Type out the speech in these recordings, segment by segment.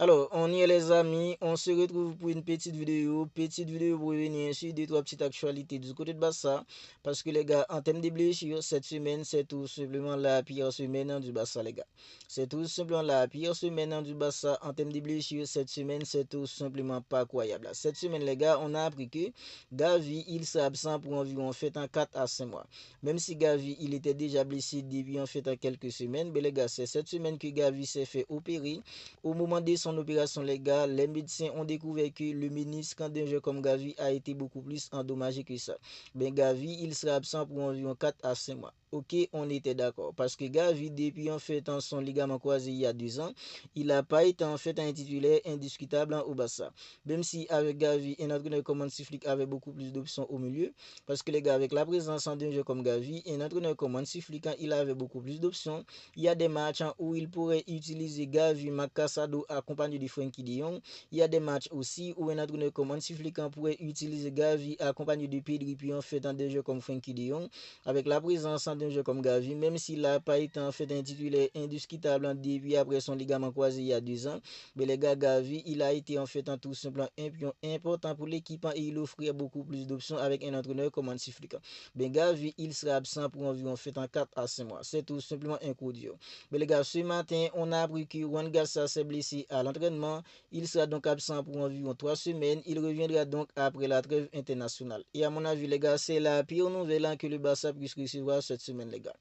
Alors, on y est les amis, on se retrouve pour une petite vidéo pour revenir sur deux, trois petites actualités du côté de Barça. Parce que les gars, en termes de blessures, cette semaine, c'est tout simplement la pire semaine du Barça, les gars. C'est tout simplement la pire semaine du Barça. En termes de blessures, cette semaine, c'est tout simplement pas croyable. Cette semaine, les gars, on a appris que Gavi, il sera absent pour environ en fait en 4 à 5 mois. Même si Gavi, il était déjà blessé depuis en fait en quelques semaines, mais les gars, c'est cette semaine que Gavi s'est fait opérer. Au moment de son opération légale, les médecins ont découvert que le ménisque d'un joueur comme Gavi a été beaucoup plus endommagé que ça. Ben Gavi, il sera absent pour environ 4 à 5 mois. Ok, on était d'accord. Parce que Gavi, depuis en fait son ligament croisé il y a 2 ans, il n'a pas été en fait un titulaire indiscutable au Barça. Même si avec Gavi, un entraîneur comme Hansi Flick avait beaucoup plus d'options au milieu. Parce que les gars, avec la présence d'un joueur comme Gavi, un entraîneur comme Hansi Flick, il avait beaucoup plus d'options. Il y a des matchs où il pourrait utiliser Gavi, Macassado accompagné de Frenkie de Jong. Il y a des matchs aussi où un entraîneur comme Hansi Flick pourrait utiliser Gavi accompagné de Pedri puis en fait des jeux comme Frenkie de Jong. Avec la présence d'un jeu comme Gavi, même s'il n'a pas été en fait un titulaire indiscutable depuis après son ligament croisé il y a 2 ans, mais les gars Gavi, il a été en fait un tout simplement un pion important pour l'équipe et il offrait beaucoup plus d'options avec un entraîneur comme Hansi Flick. Ben Gavi, il sera absent pour environ en fait en 4 à 5 mois. C'est tout simplement un coup dur. Mais les gars, ce matin, on a appris que Juan Garcia s'est blessé à l'entraînement. Il sera donc absent pour environ 3 semaines. Il reviendra donc après la trêve internationale. Et à mon avis, les gars, c'est la pire nouvelle que le Barça puisse recevoir cette semaine, les gars.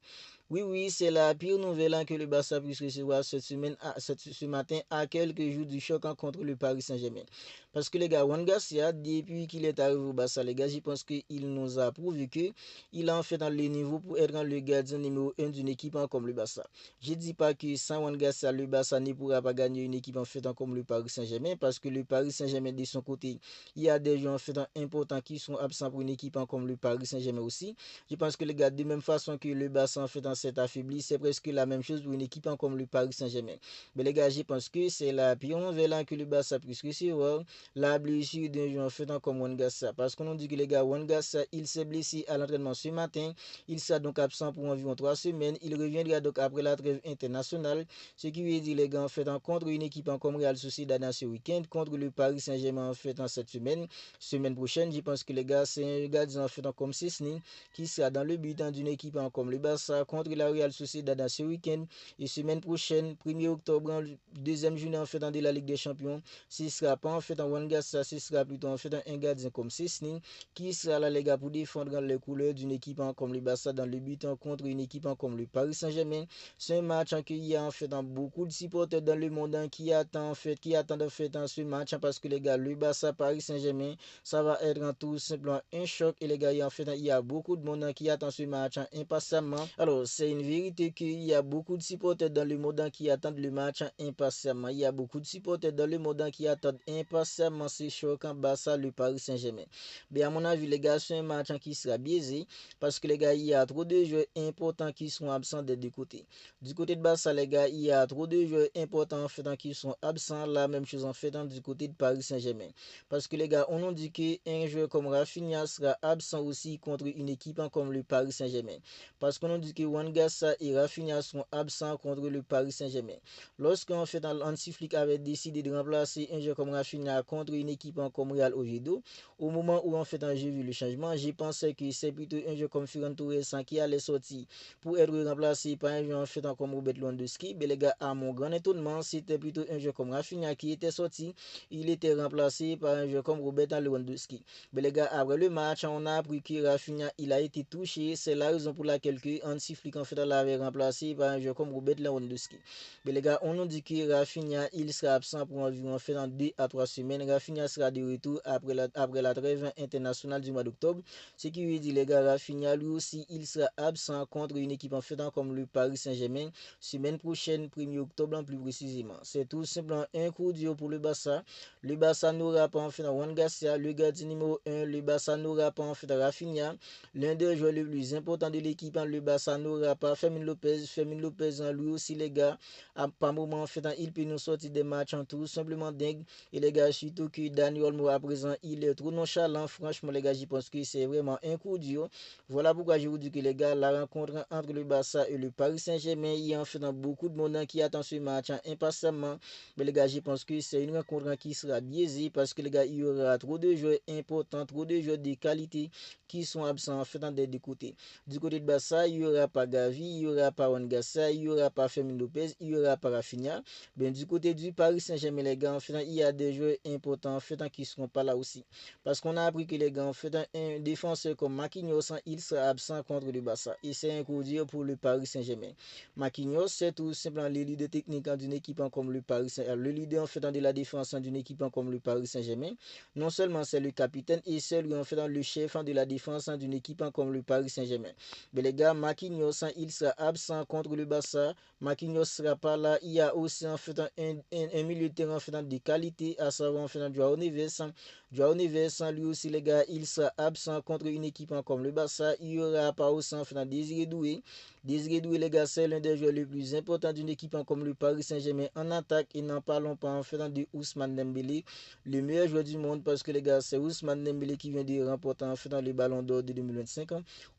Oui, oui, c'est la pire nouvelle que le Barça puisse recevoir cette semaine, ce matin, à quelques jours du choc contre le Paris Saint-Germain. Parce que les gars, Juan Garcia, depuis qu'il est arrivé au Barça, les gars, je pense qu'il nous a prouvé qu'il a en fait dans le niveau pour être le gardien numéro 1 d'une équipe comme le Barça. Je ne dis pas que sans Juan Garcia, le Barça ne pourra pas gagner une équipe en fait comme le Paris Saint-Germain, parce que le Paris Saint-Germain, de son côté, il y a des joueurs en fait importants qui sont absents pour une équipe comme le Paris Saint-Germain aussi. Je pense que les gars, de même façon que le Barça en fait s'est affaibli, c'est presque la même chose pour une équipe comme le Paris Saint-Germain. Mais les gars, je pense que c'est la pire nouvelle que le Barça puisse recevoir, la blessure d'un joueur en fait comme Juan Garcia. Parce qu'on nous dit que les gars, Juan Garcia, il s'est blessé à l'entraînement ce matin. Il sera donc absent pour environ 3 semaines. Il reviendra donc après la trêve internationale. Ce qui veut dire, les gars, en fait, contre une équipe comme Real Sociedad ce week-end, contre le Paris Saint-Germain en fait en cette semaine prochaine. Je pense que les gars, c'est un gardien en fait comme Cessny qui sera dans le but d'une équipe comme le Barça contre la Real Sociedad ce week-end. Et semaine prochaine, 1er octobre, deuxième journée en fait de la Ligue des Champions, ce sera pas en fait en Juan Garcia, ce sera plutôt en fait un gardien comme Cessny qui sera là les gars pour défendre les couleurs d'une équipe comme le Barça dans le but contre une équipe comme le Paris Saint-Germain. C'est un match qui y a en fait beaucoup de supporters dans le monde qui attendent en fait ce match parce que les gars, le Barça Paris Saint-Germain, ça va être tout simplement un choc et les gars, en fait, il y a beaucoup de monde qui attend ce match impatiemment. Alors, c'est une vérité qu'il y a beaucoup de supporters dans le monde qui attendent le match impatiemment. Il y a beaucoup de supporters dans le monde qui attendent impatiemment ce choc en Barça le Paris Saint-Germain. Mais à mon avis, les gars, c'est un match qui sera biaisé parce que les gars, il y a trop de joueurs importants qui sont absents des deux côtés. Du côté de Barça, les gars, il y a trop de joueurs importants en fait qui sont absents. La même chose en fait du côté de Paris Saint-Germain. Parce que les gars, on nous dit qu'un joueur comme Rafinha sera absent aussi contre une équipe comme le Paris Saint-Germain. Parce qu'on nous dit que Juan Garcia et Rafinha sont absents contre le Paris Saint-Germain. Lorsqu'en fait Hansi Flick avait décidé de remplacer un joueur comme Rafinha contre une équipe comme Real Oviedo, au moment où en fait j'ai vu le changement, j'ai pensé que c'est plutôt un joueur comme Ferran Torres qui allait sortir pour être remplacé par un joueur en fait comme Robert Lewandowski. Mais les gars, à mon grand étonnement, c'était plutôt un joueur comme Rafinha qui était sorti. Il était remplacé par un joueur comme Robert Lewandowski. Mais les gars, après le match, on a appris que Rafinha il a été touché. C'est la raison pour laquelle Hansi Flick en fait l'avait remplacé par un joueur comme Robert Lewandowski. Mais les gars, on nous dit que Rafinha il sera absent pour environ en fait dans 2 à 3 semaines. Rafinha sera de retour après la trêve internationale du mois d'octobre. Ce qui veut dire les gars, Rafinha lui aussi il sera absent contre une équipe en fait comme le Paris Saint-Germain semaine prochaine, 1er octobre plus précisément. C'est tout simplement un coup dur pour le Barça. Le Barça n'aura pas en fait Juan Garcia, le gardien numéro 1. Le Barça n'aura pas en fait Rafinha, l'un des joueurs les plus importants de l'équipe. Le Barça n'aura aura pas Fermin Lopez. Fermin Lopez, lui aussi, les gars, à pas moment, en fait, il peut nous sortir des matchs en tout simplement dingue. Et les gars, surtout que Daniel Olmo à présent, il est trop nonchalant. Franchement, les gars, je pense que c'est vraiment un coup dur. Voilà pourquoi je vous dis que les gars, la rencontre entre le Barça et le Paris Saint-Germain, il y a en fait beaucoup de monde qui attend ce match impatiemment. Mais les gars, je pense que c'est une rencontre qui sera biaisée parce que les gars, il y aura trop de joueurs importants, trop de joueurs de qualité qui sont absents en fait des deux côtés. Du côté de Barça, il n'y aura pas Gavi, il n'y aura pas Wangassa, il n'y aura pas Fermin Lopez, il n'y aura pas Rafinha. Ben, du côté du Paris Saint-Germain, les gars, en fait, il y a des joueurs importants en fait, qui ne seront pas là aussi. Parce qu'on a appris que les gars, en fait, un défenseur comme Marquinhos, il sera absent contre le Barça. Et c'est un coup dur pour le Paris Saint-Germain. Marquinhos, c'est tout simplement le leader technique d'une équipe comme le Paris Saint-Germain. Le leader en fait de la défense d'une équipe comme le Paris Saint-Germain. Non seulement c'est le capitaine et c'est lui en fait le chef de la défense d'une équipe comme le Paris Saint-Germain. Mais les gars, Marquinhos, il sera absent contre le Barça. Marquinhos sera pas là. Il y a aussi en fait un milieu de terrain en fait de qualité, à savoir en fait Joao Neves. Joao Neves, lui aussi les gars, il sera absent contre une équipe comme le Barça. Il y aura pas aussi en fait Désiré Doué. Désiré Doué, les gars, c'est l'un des joueurs les plus importants d'une équipe comme le Paris Saint-Germain en attaque. Et n'en parlons pas en fait de Ousmane Dembélé, le meilleur joueur du monde, parce que les gars, c'est Ousmane Dembélé qui vient de remporter en fait le ballon d'or de 2025.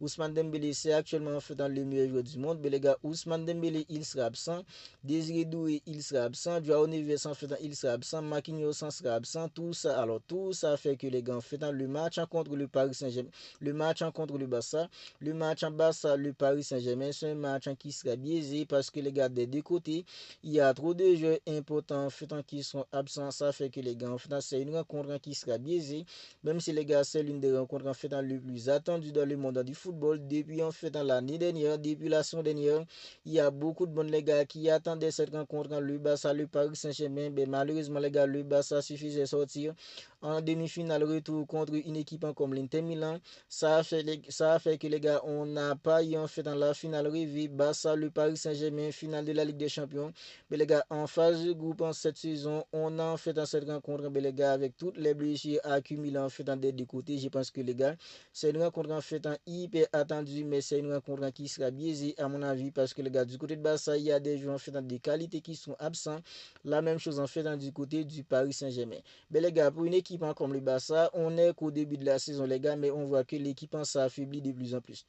Ousmane Dembélé, c'est actuellement en fait le meilleur joueur du monde. Mais les gars, Ousmane Dembélé, il sera absent. Désiré Doué, il sera absent. Joao Neves, en fait, il sera absent. Marquinhos sera absent. Tout ça, alors tout ça fait que les gars, en fait, le match contre le Paris Saint-Germain, le match contre le Barça, le match en Barça, le Paris Saint-Germain, c'est un match qui sera biaisé parce que les gars, des deux côtés, il y a trop de joueurs importants en fait, qui sont absents. Ça fait que les gars, en fait, c'est une rencontre qui sera biaisée. Même si les gars, c'est l'une des rencontres en fait le plus attendues dans le monde du football depuis en fait l'année dernière, depuis la saison dernière. Il y a beaucoup de bons les gars qui attendaient cette rencontre. Le Barça, le Paris Saint-Germain, mais malheureusement les gars, le Barça suffisait sortir en demi-finale retour contre une équipe comme l'Inter Milan. Ça a fait que les gars, on n'a pas eu en fait dans la finale rêvée. Barça, le Paris Saint-Germain, finale de la Ligue des Champions. Mais les gars, en phase de groupe en cette saison, on a en fait dans cette rencontre, mais les gars, avec toutes les blessures accumulées en fait des deux côtés, je pense que les gars, c'est une rencontre en fait hyper attendue, mais c'est une rencontre qui sera biaisée à mon avis, parce que les gars, du côté de Barça, il y a des joueurs en fait des qualités qui sont absents. La même chose en fait du côté du Paris Saint-Germain. Mais les gars, pour une équipe comme le Barça, on est qu'au début de la saison, les gars, mais on voit que l'équipe s'affaiblit de plus en plus.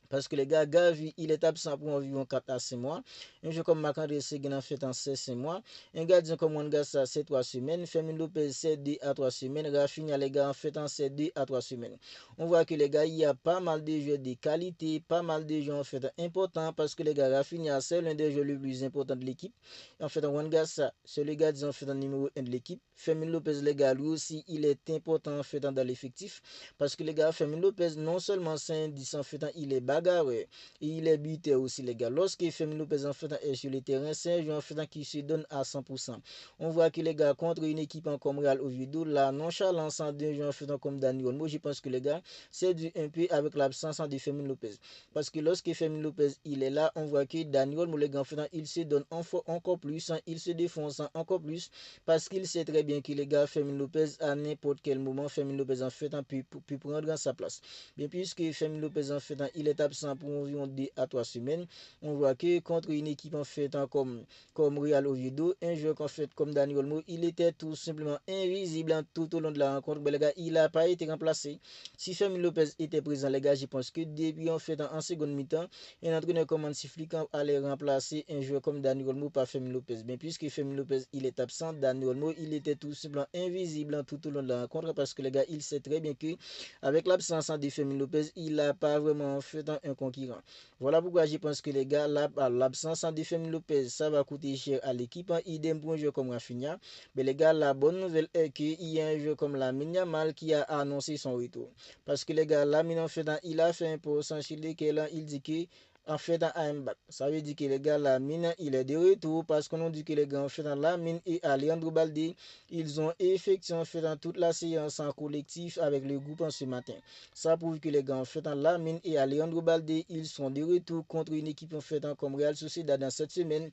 Parce que les gars, Gavi, il est absent pour environ 4 à 6 mois. Un jeu comme Marc-André Seguin en fait en 16 mois. Un gardien comme Wangassa, c'est 3 semaines. Fermin Lopez, c'est 2 à 3 semaines. Rafinha, les gars, en fait en 2 à 3 semaines. On voit que les gars, il y a pas mal de joueurs de qualité, pas mal de joueurs en fait importants. Parce que les gars, Rafinha, c'est l'un des joueurs les plus importants de l'équipe. En fait, Wangassa, c'est le gardien en fait en numéro 1 de l'équipe. Fermin Lopez, les gars, lui aussi, il est important en fait dans l'effectif. Parce que les gars, Fermin Lopez, non seulement c'est un 10 en fait, il est bagarreur. Et il est buteur aussi, les gars. Lorsque Fermin Lopez en fait est sur le terrain, c'est un joueur en fait qui se donne à 100%. On voit que les gars, contre une équipe comme Real Oviedo, la nonchalance d'un joueur en fait comme Daniel. Moi, je pense que les gars, c'est dû un peu avec l'absence de Fermin Lopez. Parce que lorsque Fermin Lopez il est là, on voit que Daniel, les gars, en fait, il se donne encore plus, il se défonce encore plus, parce qu'il sait très bien que les gars, Fermin Lopez, à n'importe quel moment, Fermin Lopez en fait peut prendre sa place. Bien puisque Fermin Lopez en fait il est absent pour environ 2 à 3 semaines, on voit que contre une équipe en fait comme Real Oviedo, un joueur en fait comme Dani Olmo, il était tout simplement invisible tout au long de la rencontre. Mais les gars, il n'a pas été remplacé. Si Fermin Lopez était présent, les gars, je pense que depuis en fait en seconde mi-temps, un entraîneur comme Hansi Flick allait remplacer un joueur comme Dani Olmo par Fermin Lopez. Mais puisque Fermin Lopez il est absent, Dani Olmo il était tout simplement invisible tout au long de la rencontre, parce que les gars, il sait très bien que avec l'absence de Fermin Lopez, il n'a pas vraiment fait un concurrent. Voilà pourquoi je pense que les gars, l'absence de Fermin Lopez, ça va coûter cher à l'équipe. Idem pour un jeu comme Rafinha. Mais les gars, la bonne nouvelle est qu'il y a un jeu comme Lamine Yamal qui a annoncé son retour. Parce que les gars, Lamine en fait, il a fait un post sur lequel il dit que en fait un back. Ça veut dire que les gars, la mine, il est de retour, parce qu'on dit que les gars, en fait, la mine et Alejandro Balde, ils ont effectué en fait dans toute la séance en collectif avec le groupe en ce matin. Ça prouve que les gars, en fait, la mine et Alejandro Balde, ils sont de retour contre une équipe en fait comme Real Sociedad dans cette semaine.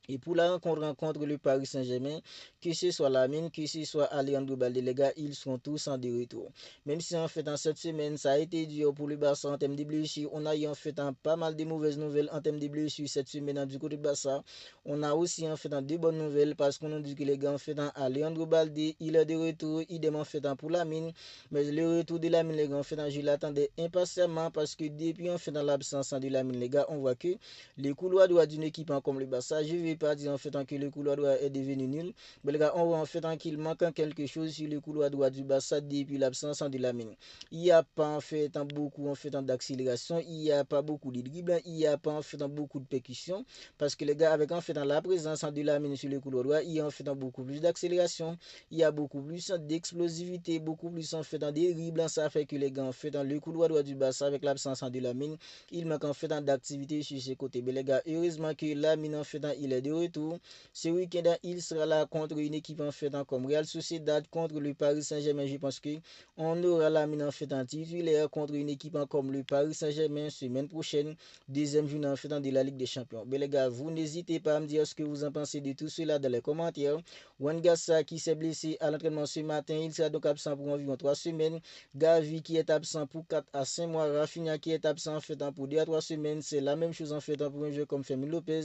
Et pour la rencontre le Paris Saint-Germain, que ce soit Lamine, que ce soit Alejandro Balde, les gars, ils sont tous en de retour. Même si en fait en cette semaine, ça a été dur pour le Barça en termes de blessures, on a eu en fait pas mal de mauvaises nouvelles en termes de blessures cette semaine du côté de Barça. On a aussi en fait de bonnes nouvelles parce qu'on a dit que les gars en fait Alejandro Balde, il est de retour, idem en fait pour Lamine. Mais le retour de Lamine, les gars, en fait, je l'attendais impatiemment parce que depuis en fait dans l'absence de Lamine, les gars, on voit que les couloirs droits d'une équipe comme le Barça, je ne vais pas dire en fait que le couloir droit est devenu nul, mais les gars, on voit en fait qu'il manque quelque chose sur le couloir droit du Barça depuis l'absence de Lamine. Il n'y a pas en fait beaucoup en fait d'accélération, il n'y a pas beaucoup de dribble, il n'y a pas en fait beaucoup de percussion, parce que les gars, avec en fait la présence de Lamine sur le couloir droit, il y a en fait beaucoup plus d'accélération, il y a beaucoup plus d'explosivité, beaucoup plus en fait des dribbles, ça fait que les gars en fait dans le couloir droit du Barça avec l'absence de Lamine, il manque en fait d'activité sur ses côtés. Mais les gars, heureusement que Lamine en fait il est de retour. Ce week-end, il sera là contre une équipe en fait comme Real Sociedad contre le Paris Saint-Germain. Je pense que on aura Lamine en fait en titulaire contre une équipe comme le Paris Saint-Germain semaine prochaine, deuxième journée en fait de la Ligue des Champions. Mais les gars, vous n'hésitez pas à me dire ce que vous en pensez de tout cela dans les commentaires. Wangassa qui s'est blessé à l'entraînement ce matin, il sera donc absent pour environ 3 semaines. Gavi qui est absent pour 4 à 5 mois. Rafinha qui est absent en fait pour 2 à 3 semaines. C'est la même chose en fait pour un jeu comme Fermin Lopez.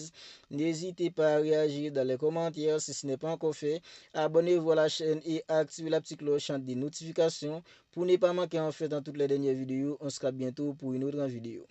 N'hésitez pas à réagir dans les commentaires si ce n'est pas encore fait. Abonnez-vous à la chaîne et activez la petite cloche des notifications pour ne pas manquer en fait dans toutes les dernières vidéos. On se capte bientôt pour une autre vidéo.